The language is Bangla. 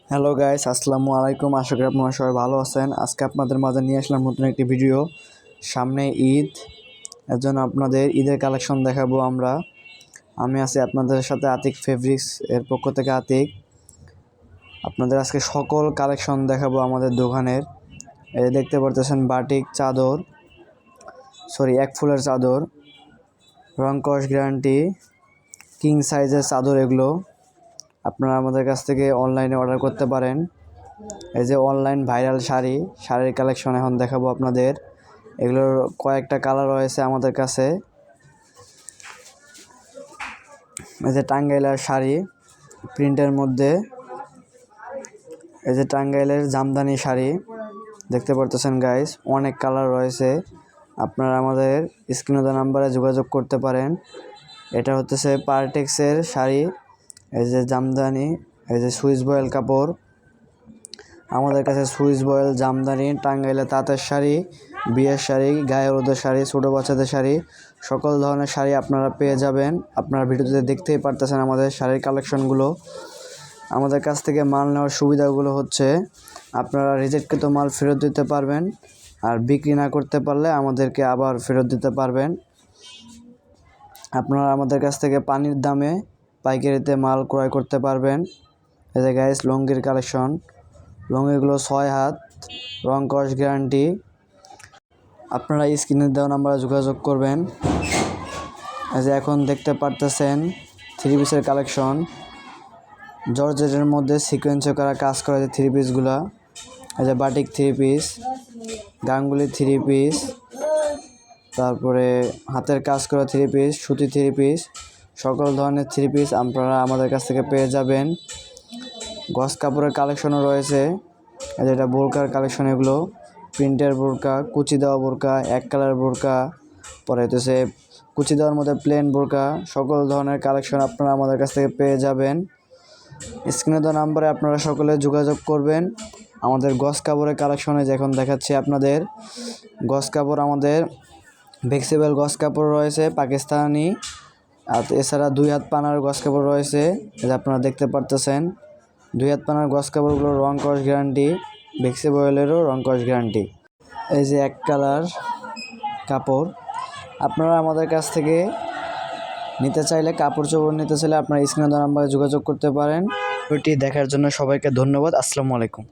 হ্যালো গাইস, আসসালামু আলাইকুম। আশা করি আপনারা সবাই ভালো আছেন। আজকে আপনাদের মাঝে নিয়ে আসলাম নতুন একটি ভিডিও। সামনে ঈদ, এর জন্য আপনাদের ঈদের কালেকশন দেখাবো আমি আছি আপনাদের সাথে আতিক ফেব্রিক্স এর পক্ষ থেকে আতিক। আপনাদের আজকে সকল কালেকশন দেখাবো আমাদের দোকানের। এই দেখতে পারতেছেন বাটিক চাদর, এক ফুলের চাদর, রং কস গ্যারান্টি, কিং সাইজের চাদর। এগুলো আপনারা আমাদের কাছ থেকে অনলাইনে অর্ডার করতে পারেন। এই যে অনলাইন ভাইরাল শাড়ির কালেকশন এখন দেখাবো আপনাদের। এগুলোর কয়েকটা কালার রয়েছে আমাদের কাছে। এই যে টাঙ্গাইলের শাড়ি প্রিন্টের মধ্যে, এই যে টাঙ্গাইলের জামদানি শাড়ি দেখতে পারতেছেন গাইস, অনেক কালার রয়েছে। আপনারা আমাদের স্ক্রিনে দেওয়া নাম্বারে যোগাযোগ করতে পারেন। এটা হচ্ছে পার্টেক্সের শাড়ি, এই যে জামদানি, এই যে সুইস বয়েল কাপড়। আমাদের কাছে সুইস বয়েল, জামদানি, টাঙ্গাইলে তাঁতের শাড়ি, বিয়ের শাড়ি, গায়ে হলুদের শাড়ি, ছোটো বাচ্চাদের শাড়ি, সকল ধরনের শাড়ি আপনারা পেয়ে যাবেন। আপনারা ভিডিওতে দেখতেই পারতেছেন আমাদের শাড়ির কালেকশনগুলো। আমাদের কাছ থেকে মাল নেওয়ার সুবিধাগুলো হচ্ছে আপনারা রিজেক্টকৃত মাল ফেরত দিতে পারবেন, আর বিক্রি না করতে পারলে আমাদেরকে আবার ফেরত দিতে পারবেন। আপনারা আমাদের কাছ থেকে পানির দামে পাইকারিতে মাল ক্রয় করতে পারবেন। এই যে গাইস লুঙ্গির কালেকশন, লুঙ্গিগুলো 6 হাত, রং কস গ্যারান্টি। আপনারা স্ক্রিনে দেওয়া নাম্বারে যোগাযোগ করবেন। এই যে এখন দেখতে পারতেছেন 3 পিসের কালেকশন, জর্জেটের মধ্যে সিকোয়েন্সে করা কাজ করা যে 3 পিসগুলা। এই যে বাটিক 3 পিস, গাঙ্গুলি 3 পিস, তারপরে হাতের কাজ করা 3 পিস, সুতি 3 পিস, সকল ধরনের 3 পিস আপনারা আমাদের কাছ থেকে পেয়ে যাবেন। গস কাপড়ের কালেকশনও রয়েছে। এটা বোরকার কালেকশন, এগুলো প্রিন্টের বোরকা, কুচি দেওয়া বোরকা, এক কালার বোরকা, পরে হচ্ছে কুচি দেওয়ার মধ্যে প্লেন বোরকা। সকল ধরনের কালেকশন আপনারা আমাদের কাছ থেকে পেয়ে যাবেন। স্ক্রিনে দেওয়া নাম্বারে আপনারা সকলে যোগাযোগ করবেন। আমাদের গস কাপড়ের কালেকশনে এখন দেখাচ্ছি আপনাদের। গস কাপড় আমাদের ফ্লেক্সিবল গস কাপড় রয়েছে পাকিস্তানি, আর এছাড়া 2 হাত পানার গস কাপড় রয়েছে। এটা আপনারা দেখতে পারতেছেন 2 হাত পানার গস কাপড়গুলোর রং কস গ্যারান্টি, ফ্লেক্সিবলেরও রং কস গ্যারান্টি। এই যে এক কালার কাপড়, আপনারা আমাদের কাছ থেকে নিতে চাইলে, কাপড় চোপড় নিতে চাইলে আপনারা স্ক্রিনে দেওয়া নাম্বারে যোগাযোগ করতে পারেন। ভিডিওটি দেখার জন্য সবাইকে ধন্যবাদ। আসসালামু আলাইকুম।